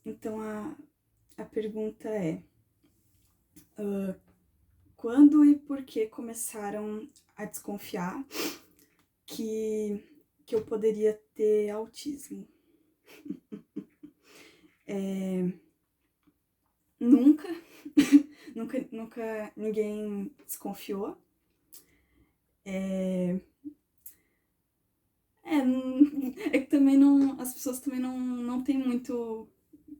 Então a pergunta é: quando e por que começaram a desconfiar que eu poderia ter autismo? Nunca, nunca ninguém desconfiou. É que também não, as pessoas também não têm muito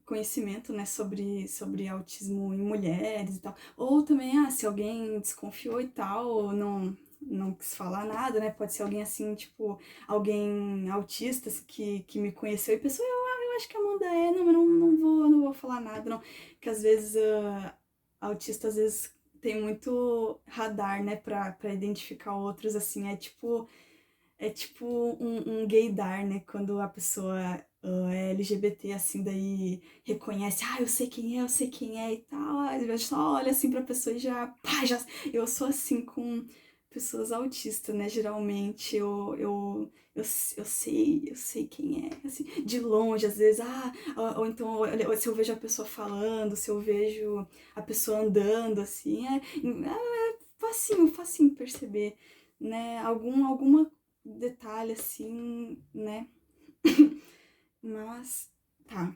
conhecimento, né, sobre autismo em mulheres e tal. Ou também, se alguém desconfiou e tal, ou não quis falar nada, né, pode ser alguém assim, tipo, alguém autista que me conheceu e pensou, eu acho que a Amanda não, mas não vou falar nada, não. Que às vezes, autista, às vezes, tem muito radar, né, pra identificar outros, assim, é tipo um gaydar, né? Quando a pessoa é LGBT, assim, daí reconhece, eu sei quem é e tal. Aí eu só olha assim pra pessoa e já, pá, já. Eu sou assim com pessoas autistas, né? Geralmente eu sei quem é, assim, de longe, às vezes, ou então, se eu vejo a pessoa falando, se eu vejo a pessoa andando, assim, facinho perceber, né? Alguma detalhe assim, né? Mas, tá.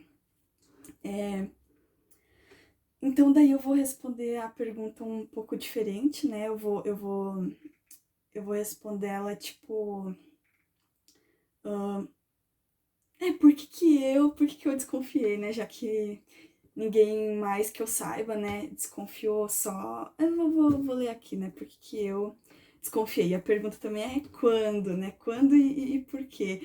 Então daí eu vou responder a pergunta um pouco diferente, né? Eu vou responder ela tipo, por que que eu desconfiei, né? Já que ninguém mais que eu saiba, né, desconfiou só. Vou ler aqui, né? Por que que eu desconfiei? A pergunta também é quando, né? Quando e por quê?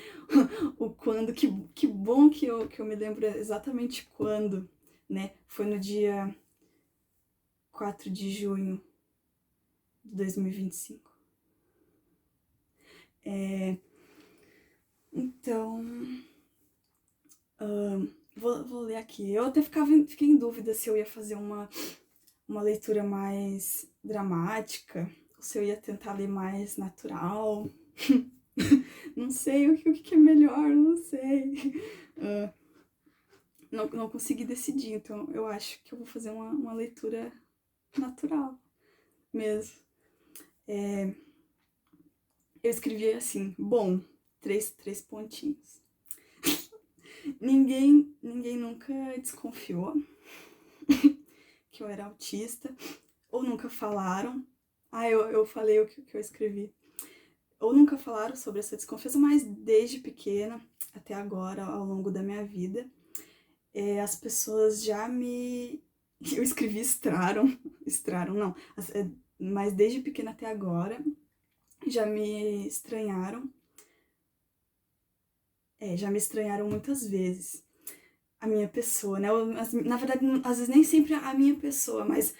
O quando, que bom que eu me lembro exatamente quando, né? Foi no dia 4 de junho de 2025. Então, vou ler aqui. Eu até fiquei em dúvida se eu ia fazer uma leitura mais dramática, ou se eu ia tentar ler mais natural. Não sei o que é melhor, não sei. Não consegui decidir, então eu acho que eu vou fazer uma leitura natural mesmo. Eu escrevi assim, bom, três pontinhos. Ninguém nunca desconfiou que eu era autista, ou nunca falaram. Eu falei o que eu escrevi. Ou nunca falaram sobre essa desconfiança, mas desde pequena até agora, ao longo da minha vida, as pessoas já me. Eu escrevi estraram, não, mas desde pequena até agora já me estranharam. Já me estranharam muitas vezes a minha pessoa, né? Na verdade, às vezes nem sempre a minha pessoa, mas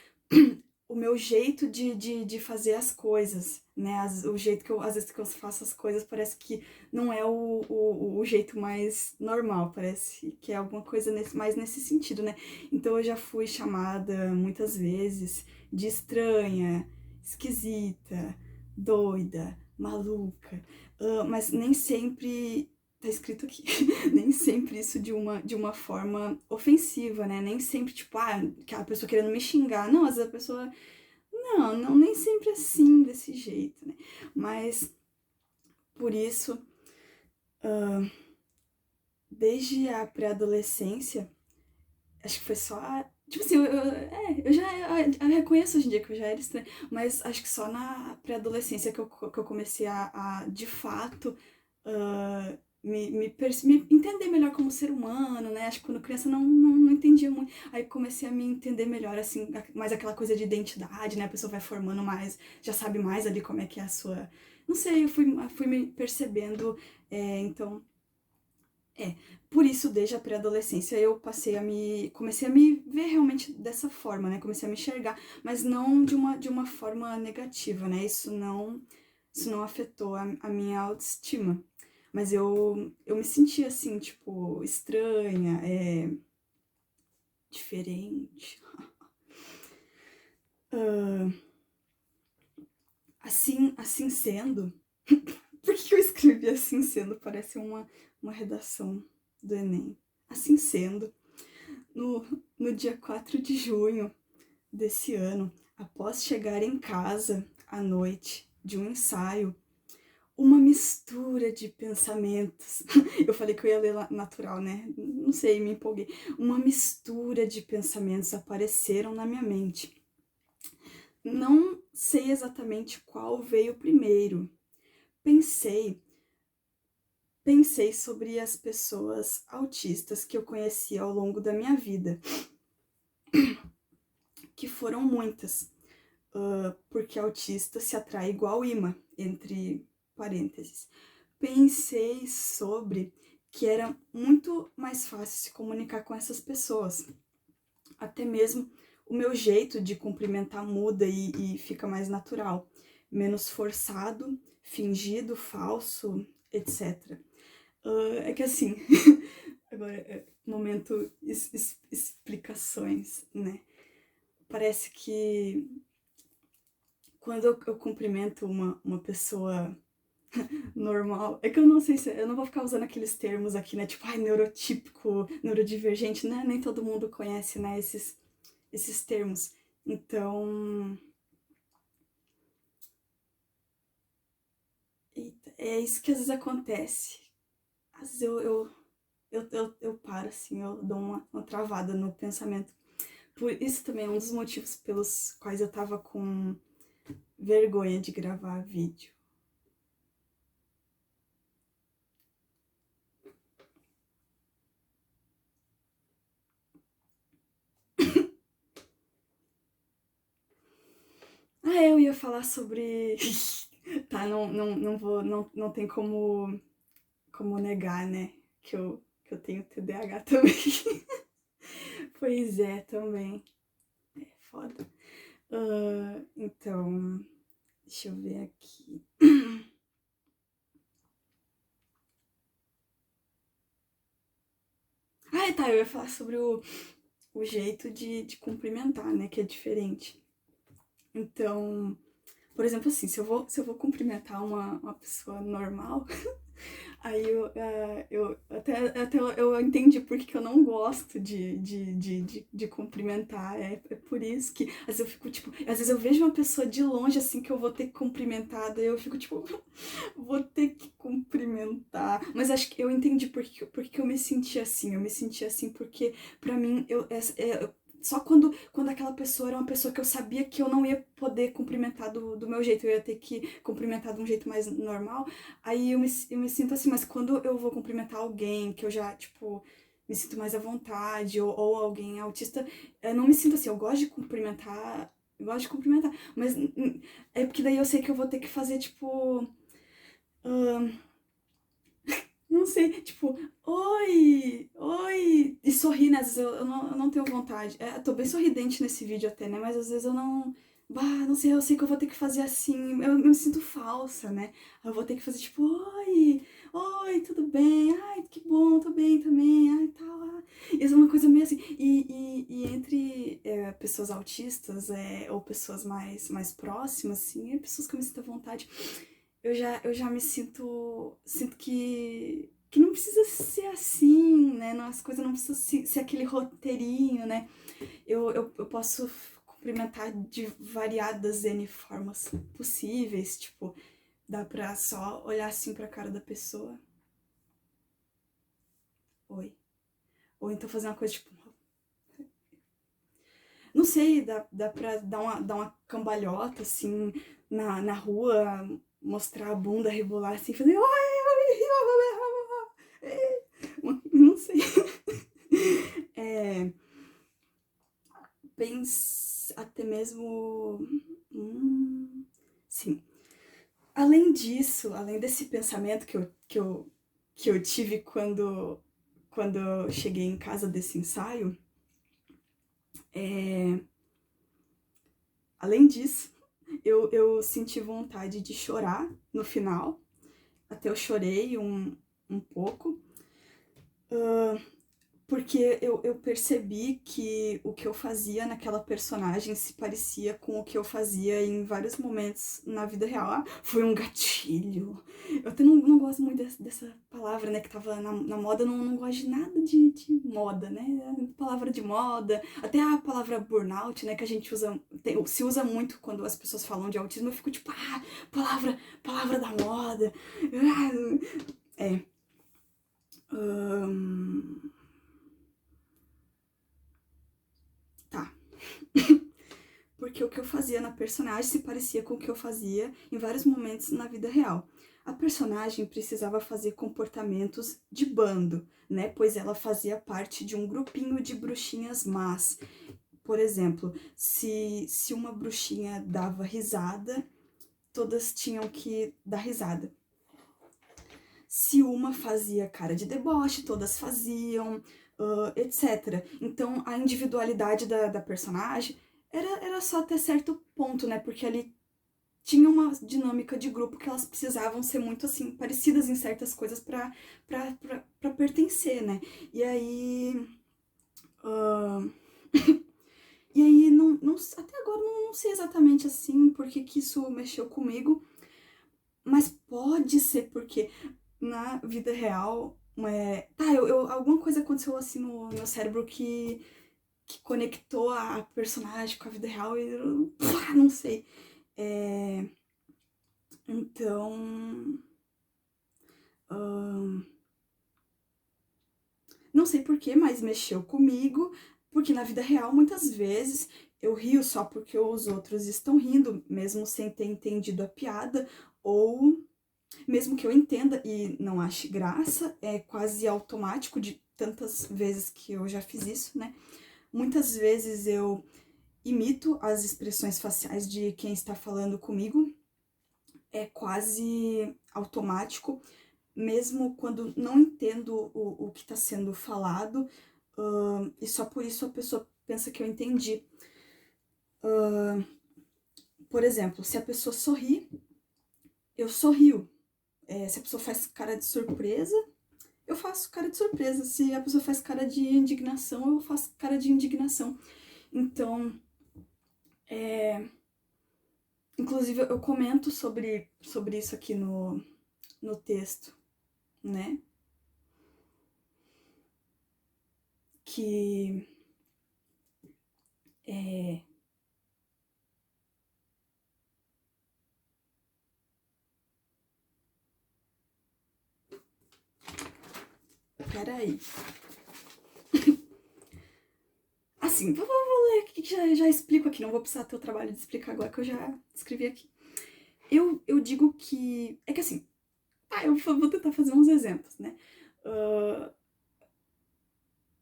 o meu jeito de fazer as coisas, né? O jeito que às vezes que eu faço as coisas parece que não é o jeito mais normal, parece que é alguma coisa mais nesse sentido, né? Então eu já fui chamada muitas vezes de estranha, esquisita, doida, maluca, mas nem sempre tá escrito aqui, nem sempre isso de uma forma ofensiva, né? Nem sempre, tipo, aquela pessoa querendo me xingar. Não, às vezes a pessoa. Não, nem sempre assim, desse jeito, né? Mas, por isso, desde a pré-adolescência, acho que foi só. Tipo assim, eu reconheço hoje em dia que eu já era estranha, mas acho que só na pré-adolescência que eu comecei de fato, me entender melhor como ser humano, né? Acho que quando criança não entendia muito. Aí comecei a me entender melhor, assim, mais aquela coisa de identidade, né? A pessoa vai formando mais, já sabe mais ali como é que é a sua. Não sei, eu fui me percebendo, então. Por isso, desde a pré-adolescência, comecei a me ver realmente dessa forma, né? Comecei a me enxergar, mas não de uma forma negativa, né? Isso não afetou a minha autoestima. Mas eu me sentia assim, tipo, estranha, diferente. Assim sendo. Por que eu escrevi assim sendo? Parece uma redação do Enem. Assim sendo, no, no dia 4 de junho desse ano, após chegar em casa à noite de um ensaio, uma mistura de pensamentos. Eu falei que eu ia ler natural, né? Não sei, me empolguei. Uma mistura de pensamentos apareceram na minha mente. Não sei exatamente qual veio primeiro. Pensei sobre as pessoas autistas que eu conheci ao longo da minha vida, que foram muitas, porque autista se atrai igual imã, entre parênteses. Pensei sobre que era muito mais fácil se comunicar com essas pessoas. Até mesmo o meu jeito de cumprimentar muda e fica mais natural, menos forçado, fingido, falso, etc. É que assim, agora, momento explicações, né? Parece que quando eu cumprimento uma pessoa normal, é que eu não sei se, eu não vou ficar usando aqueles termos aqui, né, tipo, ai, neurotípico, neurodivergente, né, nem todo mundo conhece, né, esses termos. Então, é isso que às vezes acontece. Às vezes eu paro, assim, eu dou uma travada no pensamento. Por isso também é um dos motivos pelos quais eu tava com vergonha de gravar vídeo. Ah, eu ia falar sobre... Tá, não vou, não tem como negar, né, que eu tenho TDAH também. Pois é, também. É foda. Então, deixa eu ver aqui. Ah, tá, eu ia falar sobre o jeito de cumprimentar, né, que é diferente. Então, por exemplo, assim, se eu vou cumprimentar uma pessoa normal, aí eu até eu entendi por que eu não gosto de cumprimentar. É por isso que às vezes eu fico, tipo, às vezes eu vejo uma pessoa de longe, assim, que eu vou ter que cumprimentar, daí eu fico, tipo, vou ter que cumprimentar. Mas acho que eu entendi por que eu me senti assim. Eu me senti assim porque, pra mim, só quando aquela pessoa era uma pessoa que eu sabia que eu não ia poder cumprimentar do meu jeito, eu ia ter que cumprimentar de um jeito mais normal. Aí eu me sinto assim, mas quando eu vou cumprimentar alguém que eu já, tipo, me sinto mais à vontade, ou alguém autista, eu não me sinto assim, eu gosto de cumprimentar, mas é porque daí eu sei que eu vou ter que fazer, tipo, não sei, tipo, oi, e sorrir, né? Às vezes eu não tenho vontade. Eu tô bem sorridente nesse vídeo até, né? Mas às vezes eu não. Bah, não sei, eu sei que eu vou ter que fazer assim. Eu me sinto falsa, né? Eu vou ter que fazer tipo, oi, tudo bem? Ai, que bom, tô bem também. Ai, tal. Isso é uma coisa meio assim. E entre pessoas autistas ou pessoas mais próximas, assim, pessoas que eu me sinto à vontade eu já me sinto que não precisa ser assim, né? As coisas não precisam ser aquele roteirinho, né? Eu posso cumprimentar de variadas N formas possíveis, tipo, dá pra só olhar assim pra cara da pessoa. Oi. Ou então fazer uma coisa tipo, não sei, dá pra dar uma cambalhota assim na rua, mostrar a bunda, rebolar assim, fazer não sei. É, até mesmo. Sim. Além disso, além desse pensamento que eu tive quando eu cheguei em casa desse ensaio, além disso, eu senti vontade de chorar no final. Até eu chorei um pouco. porque eu percebi que o que eu fazia naquela personagem se parecia com o que eu fazia em vários momentos na vida real. Ah, foi um gatilho. Eu até não gosto muito dessa palavra, né, que tava na moda. Eu não gosto de nada de moda, né? Palavra de moda. Até a palavra burnout, né, que a gente usa, se usa muito quando as pessoas falam de autismo. Eu fico tipo, palavra da moda. É. Tá. Porque o que eu fazia na personagem se parecia com o que eu fazia em vários momentos na vida real. A personagem precisava fazer comportamentos de bando, né? Pois ela fazia parte de um grupinho de bruxinhas más. Por exemplo, se uma bruxinha dava risada, todas tinham que dar risada. Se uma fazia cara de deboche, todas faziam, etc. Então, a individualidade da personagem era só até certo ponto, né? Porque ali tinha uma dinâmica de grupo que elas precisavam ser muito, assim, parecidas em certas coisas pra pertencer, né? E aí... e aí, até agora, não sei exatamente, assim, porque que isso mexeu comigo, mas pode ser porque na vida real, alguma coisa aconteceu assim no meu cérebro que conectou a personagem com a vida real e eu não sei. Então. Não sei porquê, mas mexeu comigo, porque na vida real, muitas vezes, eu rio só porque os outros estão rindo, mesmo sem ter entendido a piada, ou mesmo que eu entenda e não ache graça, é quase automático de tantas vezes que eu já fiz isso, né? Muitas vezes eu imito as expressões faciais de quem está falando comigo, é quase automático, mesmo quando não entendo o que está sendo falado, e só por isso a pessoa pensa que eu entendi. Por exemplo, se a pessoa sorri, eu sorrio. Se a pessoa faz cara de surpresa, eu faço cara de surpresa. Se a pessoa faz cara de indignação, eu faço cara de indignação. Então, inclusive eu comento sobre isso aqui no texto, né? Que peraí. Assim, vou ler aqui que já explico aqui, não vou precisar ter o trabalho de explicar agora que eu já escrevi aqui. Eu digo que. É que assim, eu vou tentar fazer uns exemplos, né?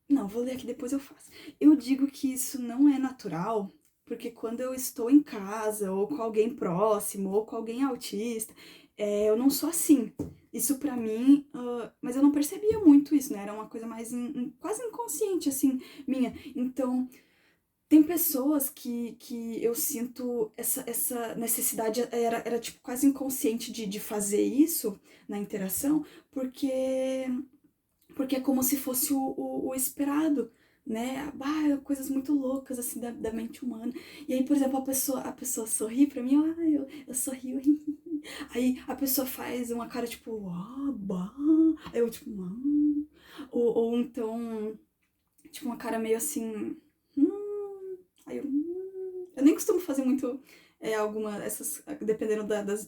Não, vou ler aqui depois eu faço. Eu digo que isso não é natural, porque quando eu estou em casa, ou com alguém próximo, ou com alguém autista, eu não sou assim. Isso pra mim, mas eu não percebia muito isso, né? Era uma coisa mais quase inconsciente, assim, minha. Então, tem pessoas que eu sinto essa necessidade, era tipo quase inconsciente de fazer isso na interação, porque é como se fosse o esperado, né? Coisas muito loucas, assim, da mente humana. E aí, por exemplo, a pessoa sorri pra mim, eu sorrio. Aí a pessoa faz uma cara tipo, bah. Aí eu tipo, ou então, tipo, uma cara meio assim, aí eu nem costumo fazer muito dependendo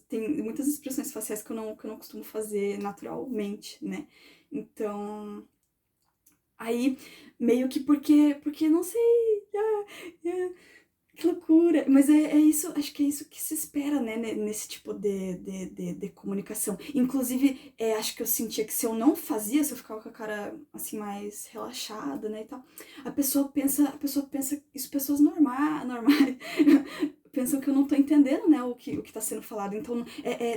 tem muitas expressões faciais que eu não costumo fazer naturalmente, né? Então, aí, meio que porque não sei, que loucura. Mas é isso, acho que é isso que se espera, né, nesse tipo de comunicação. Inclusive, acho que eu sentia que se eu não fazia, se eu ficava com a cara, assim, mais relaxada, né, e tal, a pessoa pensa isso, pessoas normais, pensam que eu não tô entendendo, né, o que tá sendo falado. Então,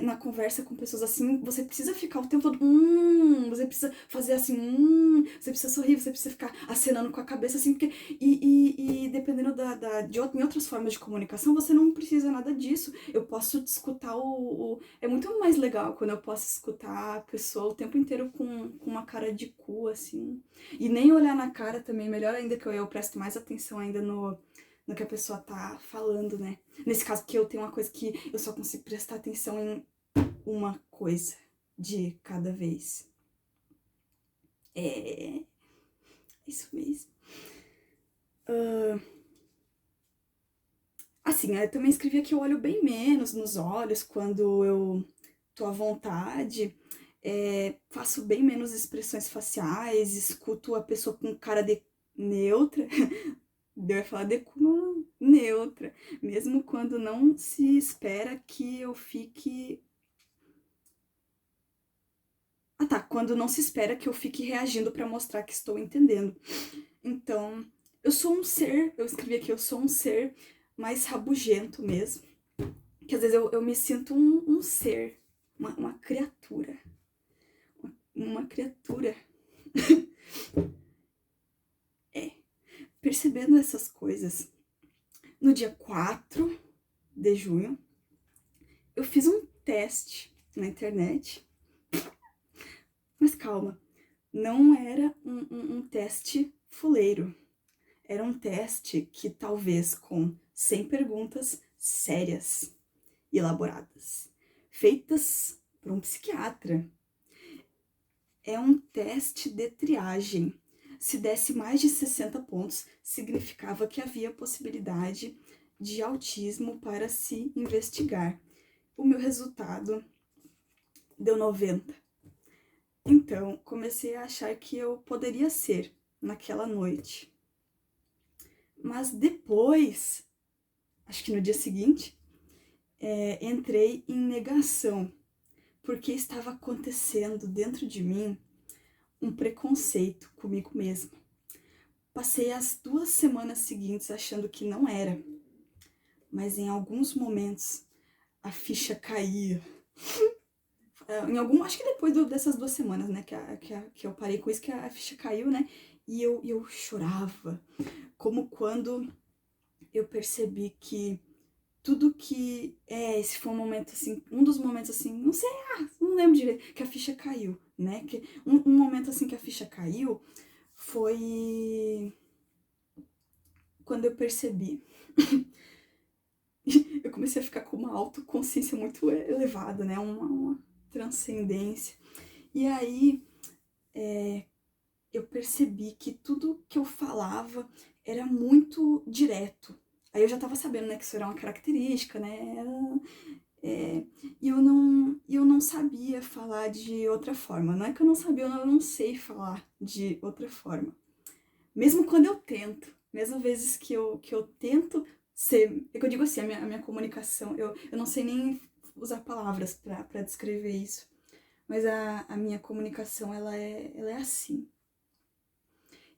na conversa com pessoas assim, você precisa ficar o tempo todo, você precisa fazer assim, você precisa sorrir, você precisa ficar acenando com a cabeça, assim, porque, e dependendo em outras formas de comunicação, você não precisa nada disso. Eu posso escutar é muito mais legal quando eu posso escutar a pessoa o tempo inteiro com uma cara de cu, assim, e nem olhar na cara também, melhor ainda que eu presto mais atenção ainda no que a pessoa tá falando, né? Nesse caso que eu tenho uma coisa que eu só consigo prestar atenção em uma coisa de cada vez. É isso mesmo. Assim, eu também escrevi que eu olho bem menos nos olhos quando eu tô à vontade. Faço bem menos expressões faciais, escuto a pessoa com cara de neutra. Eu ia falar de como neutra, mesmo quando não se espera que eu fique. Ah tá, quando não se espera que eu fique reagindo pra mostrar que estou entendendo. Então, eu escrevi aqui, eu sou um ser mais rabugento mesmo. Que às vezes eu me sinto um ser, uma criatura. Uma criatura. É, percebendo essas coisas. No dia 4 de junho, eu fiz um teste na internet. Mas calma, não era um teste fuleiro. Era um teste que talvez com 100 perguntas sérias e elaboradas, feitas por um psiquiatra. É um teste de triagem. Se desse mais de 60 pontos, significava que havia possibilidade de autismo para se investigar. O meu resultado deu 90. Então, comecei a achar que eu poderia ser naquela noite. Mas depois, acho que no dia seguinte, entrei em negação, porque estava acontecendo dentro de mim um preconceito comigo mesma. Passei as 2 semanas seguintes achando que não era, mas em alguns momentos a ficha caía. Acho que depois dessas 2 semanas, né, que eu parei com isso, que a ficha caiu, né, e eu chorava, como quando eu percebi que tudo que esse foi um momento assim, um dos momentos assim, não sei, não lembro direito, que a ficha caiu, né? Que um momento assim que a ficha caiu foi quando eu percebi. Eu comecei a ficar com uma autoconsciência muito elevada, né? Uma transcendência. E aí eu percebi que tudo que eu falava era muito direto. Aí eu já tava sabendo, né, que isso era uma característica, né? E eu não sabia falar de outra forma. Não é que eu não sabia, eu não sei falar de outra forma. Mesmo quando eu tento, mesmo vezes que eu tento ser. É que eu digo assim, a minha comunicação, eu não sei nem usar palavras pra descrever isso. Mas a minha comunicação, ela é assim.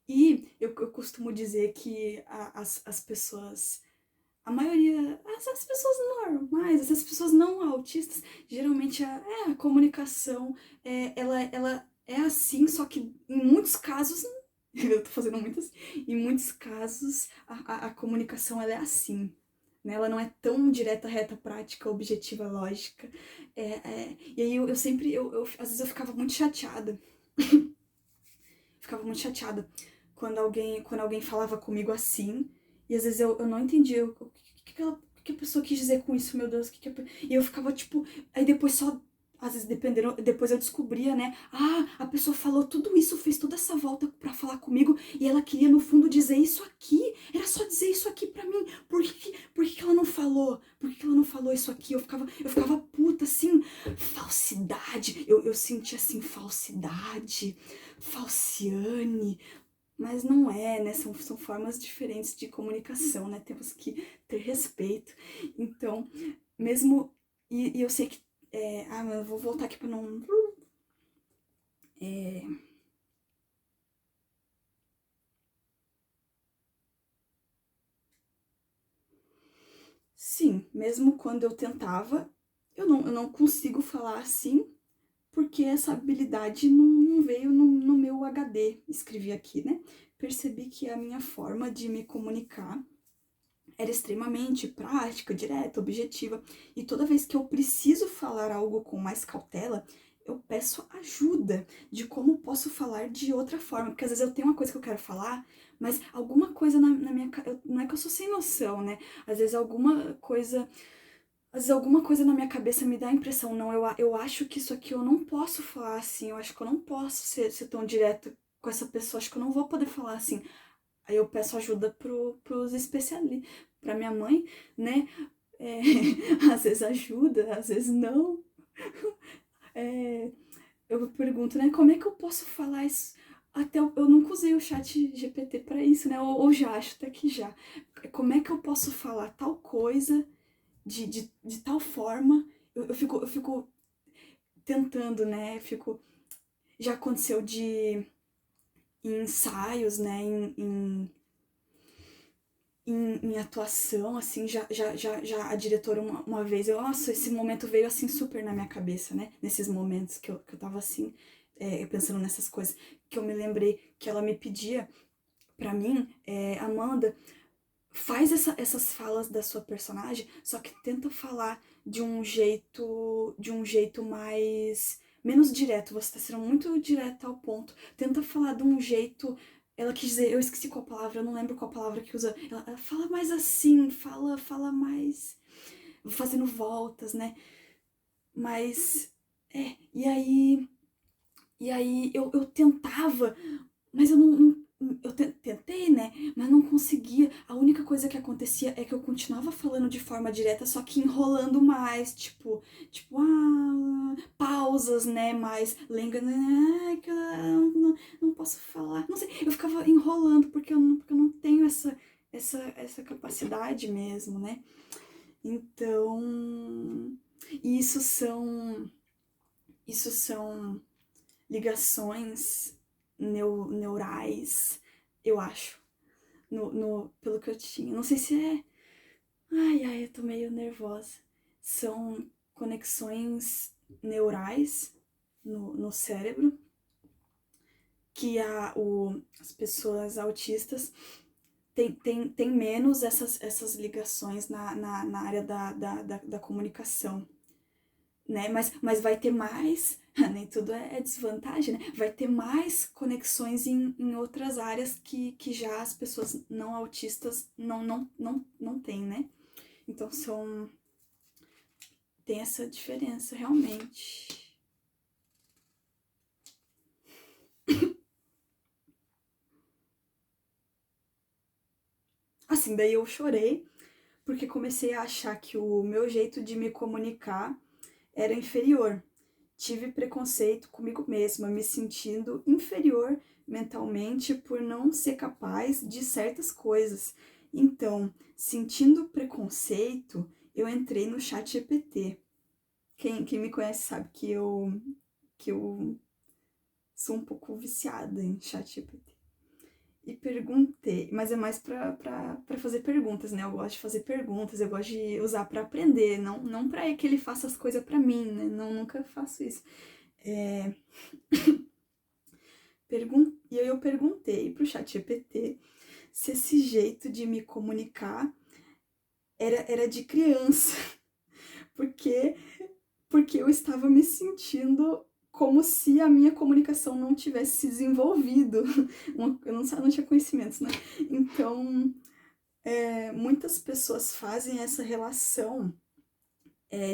E eu costumo dizer que as pessoas, a maioria, as pessoas normais, essas pessoas não autistas, geralmente a comunicação, ela é assim, só que em muitos casos, eu tô fazendo muitas, em muitos casos a comunicação ela é assim. Né? Ela não é tão direta, reta, prática, objetiva, lógica. E aí eu sempre, às vezes eu ficava muito chateada. Ficava muito chateada quando alguém falava comigo assim, e às vezes eu não entendia o que a pessoa quis dizer com isso, meu Deus, e eu ficava tipo, aí depois só, às vezes dependendo, depois eu descobria, né, a pessoa falou tudo isso, fez toda essa volta pra falar comigo, e ela queria no fundo dizer isso aqui, era só dizer isso aqui pra mim, por que ela não falou? Por que ela não falou isso aqui? Eu ficava puta, assim, falsidade, eu sentia assim, falsidade, falciane, mas não é, né? São formas diferentes de comunicação, né? Temos que ter respeito. Então, mesmo. E eu sei que. Mas eu vou voltar aqui pra não. É, Sim, mesmo quando eu tentava, eu não consigo falar assim, porque essa habilidade não veio no meu HD, escrevi aqui, né? Percebi que a minha forma de me comunicar era extremamente prática, direta, objetiva, e toda vez que eu preciso falar algo com mais cautela, eu peço ajuda de como posso falar de outra forma, porque às vezes eu tenho uma coisa que eu quero falar, mas alguma coisa na minha... Não é que eu sou sem noção, né? Às vezes alguma coisa na minha cabeça me dá a impressão, não, eu acho que isso aqui eu não posso falar assim, eu acho que eu não posso ser tão direta com essa pessoa, acho que eu não vou poder falar assim. Aí eu peço ajuda pros especialistas, pra minha mãe, né? É, às vezes ajuda, às vezes não. É, eu pergunto, né, como é que eu posso falar isso? Até eu nunca usei o chat GPT pra isso, né? Ou já, acho até que já. Como é que eu posso falar tal coisa de tal forma? Eu fico tentando, né? Já aconteceu de em ensaios, né? Em atuação, assim, já a diretora uma vez, nossa, esse momento veio assim super na minha cabeça, né? Nesses momentos que eu tava assim, pensando nessas coisas, que eu me lembrei que ela me pedia pra mim, Amanda, faz essas falas da sua personagem, só que tenta falar de um jeito mais menos direto. Você tá sendo muito direta ao ponto. Tenta falar de um jeito. Ela quis dizer, eu esqueci qual palavra, eu não lembro qual palavra que usa. Ela fala mais assim, fala mais fazendo voltas, né? Mas e aí eu tentava, mas eu eu tentei, né? Mas não conseguia. A única coisa que acontecia é que eu continuava falando de forma direta, só que enrolando mais, pausas, né? Mais lenga, né? Que eu não posso falar. Não sei, eu ficava enrolando porque eu não tenho essa capacidade mesmo, né? Então, isso são, isso são ligações neurais, eu acho, pelo que eu tinha. Não sei se é. Ai, eu tô meio nervosa. São conexões neurais no cérebro que as pessoas autistas têm menos essas ligações na área da comunicação, né? Mas vai ter mais, nem tudo é desvantagem, né? Vai ter mais conexões em outras áreas que já as pessoas não autistas não têm, né? Então tem essa diferença realmente. Assim, daí eu chorei, porque comecei a achar que o meu jeito de me comunicar era inferior. Tive preconceito comigo mesma, me sentindo inferior mentalmente por não ser capaz de certas coisas. Então, sentindo preconceito, eu entrei no chat GPT. Quem me conhece sabe que eu sou um pouco viciada em chat GPT. E perguntei, mas é mais pra fazer perguntas, né? Eu gosto de fazer perguntas, eu gosto de usar pra aprender, não pra que ele faça as coisas pra mim, né? Não, nunca faço isso. É, e aí eu perguntei pro chat GPT se esse jeito de me comunicar era de criança, porque, porque eu estava me sentindo como se a minha comunicação não tivesse se desenvolvido. Eu não tinha conhecimentos, né? Então, muitas pessoas fazem essa relação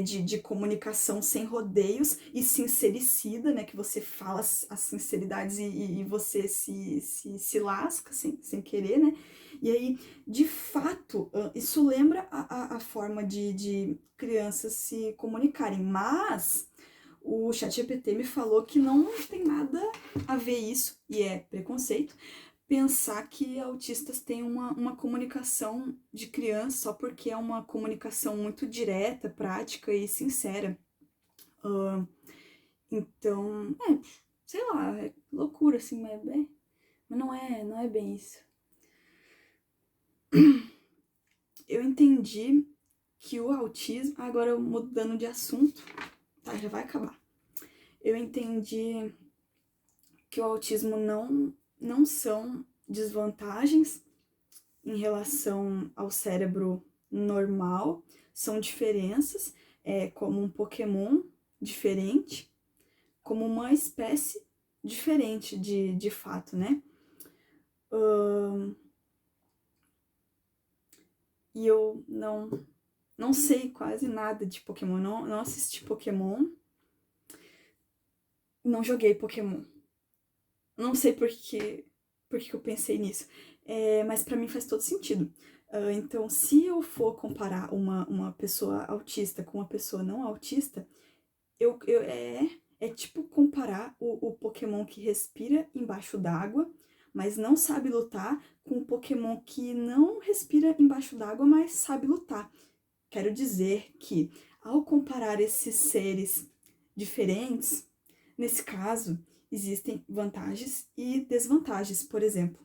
de comunicação sem rodeios e sincericida, né? Que você fala as sinceridades e você se lasca sem querer, né? E aí, de fato, isso lembra a forma de crianças se comunicarem, mas o ChatGPT me falou que não tem nada a ver isso, e é preconceito, pensar que autistas têm uma comunicação de criança só porque é uma comunicação muito direta, prática e sincera. Uh, então, sei lá, é loucura assim, mas não é bem isso. Eu entendi que o autismo... Agora eu mudando de assunto, tá? Já vai acabar. Eu entendi que o autismo não são desvantagens em relação ao cérebro normal, são diferenças, como um Pokémon diferente, como uma espécie diferente de fato, né? E eu não sei quase nada de Pokémon, não assisti Pokémon, não joguei Pokémon. Não sei por que eu pensei nisso, mas pra mim faz todo sentido. Então, se eu for comparar uma pessoa autista com uma pessoa não autista, é tipo comparar o Pokémon que respira embaixo d'água, mas não sabe lutar, com o Pokémon que não respira embaixo d'água, mas sabe lutar. Quero dizer que, ao comparar esses seres diferentes, nesse caso, existem vantagens e desvantagens. Por exemplo,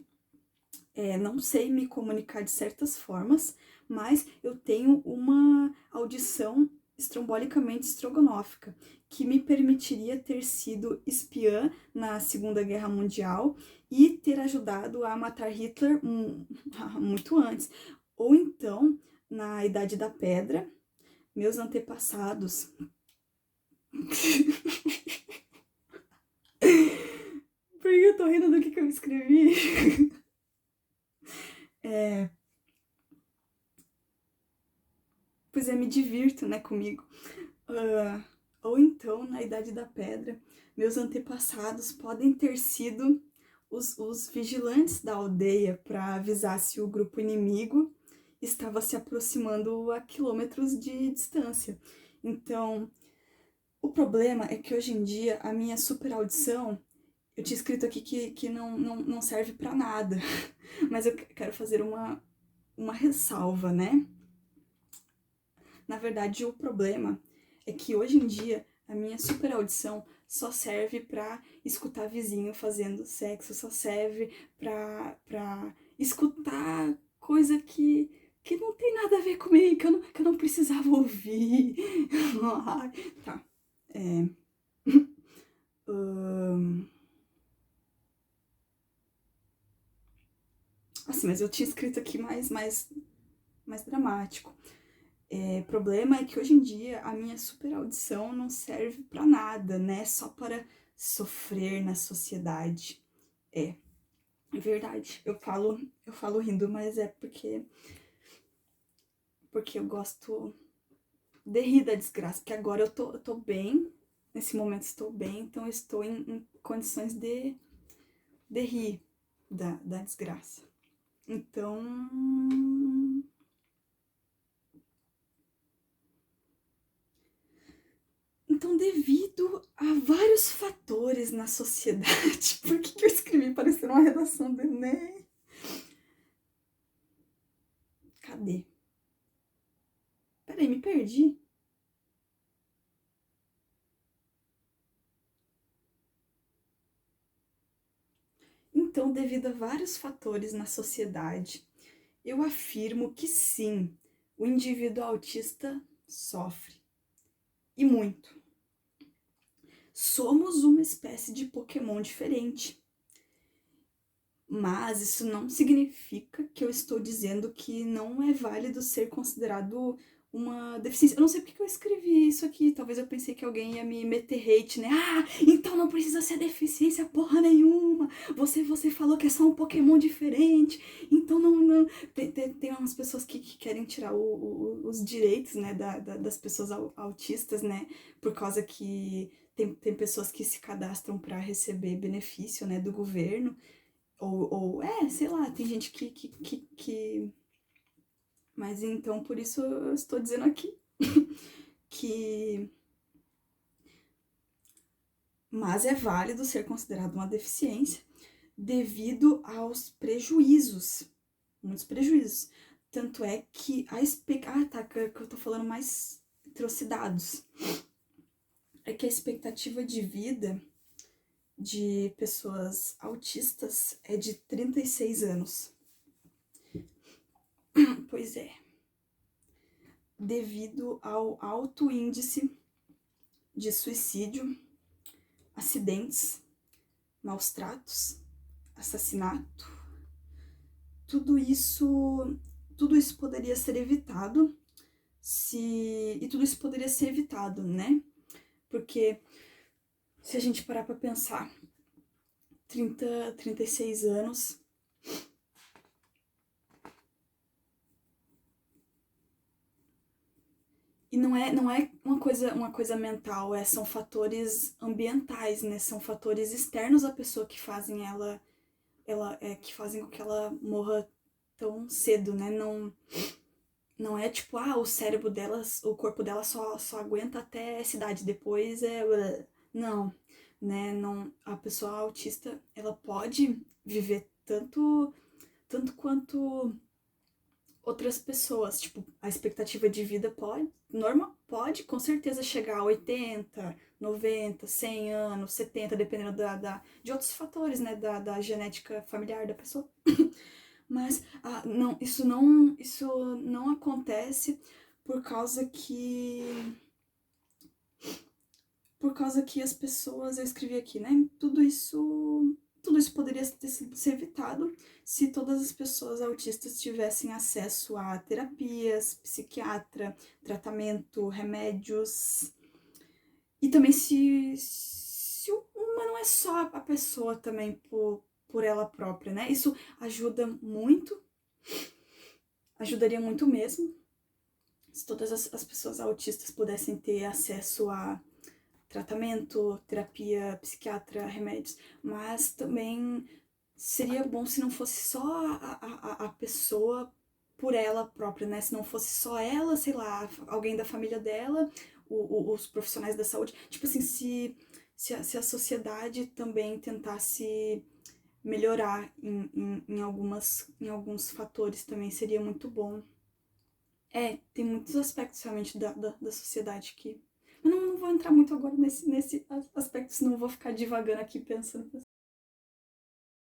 não sei me comunicar de certas formas, mas eu tenho uma audição estrombolicamente estrogonófica, que me permitiria ter sido espiã na Segunda Guerra Mundial e ter ajudado a matar Hitler muito antes. Ou então, na Idade da Pedra, meus antepassados... Por que eu tô rindo do que eu escrevi? Pois me divirto, né, comigo. Ou então, na Idade da Pedra, meus antepassados podem ter sido os vigilantes da aldeia para avisar se o grupo inimigo estava se aproximando a quilômetros de distância. Então, o problema é que hoje em dia a minha super audição, eu tinha escrito aqui que não serve para nada, mas eu quero fazer uma ressalva, né? Na verdade, o problema é que hoje em dia a minha super audição só serve pra escutar vizinho fazendo sexo, só serve pra escutar coisa que não tem nada a ver comigo, que eu não precisava ouvir. Tá. Assim, mas eu tinha escrito aqui mais dramático. Problema é que hoje em dia a minha super audição não serve pra nada, né? Só para sofrer na sociedade. É verdade. Eu falo rindo, mas é porque eu gosto de rir da desgraça. Porque agora eu tô bem, nesse momento estou bem, então eu estou em condições de rir da desgraça. Então, devido a vários fatores na sociedade... Por que eu escrevi parecendo uma redação do Enem? Cadê? Peraí, me perdi. Então, devido a vários fatores na sociedade, eu afirmo que sim, o indivíduo autista sofre. E muito. Somos uma espécie de Pokémon diferente. Mas isso não significa que eu estou dizendo que não é válido ser considerado uma deficiência. Eu não sei porque eu escrevi isso aqui. Talvez eu pensei que alguém ia me meter hate, né? Ah, então não precisa ser deficiência porra nenhuma. Você falou que é só um Pokémon diferente. Então não. Tem umas pessoas que querem tirar os direitos, né, das pessoas autistas, né? Por causa que tem pessoas que se cadastram para receber benefício, né, do governo. Sei lá, tem gente que... Mas então, por isso eu estou dizendo aqui que... Mas é válido ser considerado uma deficiência devido aos prejuízos, muitos prejuízos. Tanto é que que eu tô falando mais... Trouxe dados. É que a expectativa de vida de pessoas autistas é de 36 anos. Pois é. devido ao alto índice de suicídio, acidentes, maus tratos, assassinato. Tudo isso poderia ser evitado e tudo isso poderia ser evitado, né? Porque se a gente parar pra pensar, 36 anos, e não é uma coisa mental, são fatores ambientais, né? São fatores externos à pessoa que fazem que fazem com que ela morra tão cedo, né? Não é tipo, o cérebro dela, o corpo dela só aguenta até essa idade, depois não, né? Não, a pessoa autista, ela pode viver tanto quanto outras pessoas, tipo, a expectativa de vida pode com certeza chegar a 80, 90, 100 anos, 70, dependendo de outros fatores, né, da genética familiar da pessoa. Mas isso não acontece por causa que as pessoas, eu escrevi aqui, né? Tudo isso poderia ser evitado se todas as pessoas autistas tivessem acesso a terapias, psiquiatra, tratamento, remédios. E também uma não é só a pessoa também por ela própria, né? Isso ajudaria muito mesmo, se todas as pessoas autistas pudessem ter acesso a tratamento, terapia, psiquiatra, remédios, mas também seria bom se não fosse só a pessoa por ela própria, né? Se não fosse só ela, sei lá, alguém da família dela, os profissionais da saúde. Tipo assim, se a sociedade também tentasse melhorar em alguns fatores também seria muito bom. Tem muitos aspectos realmente da sociedade que. Eu não vou entrar muito agora nesse aspecto, senão eu vou ficar divagando aqui pensando.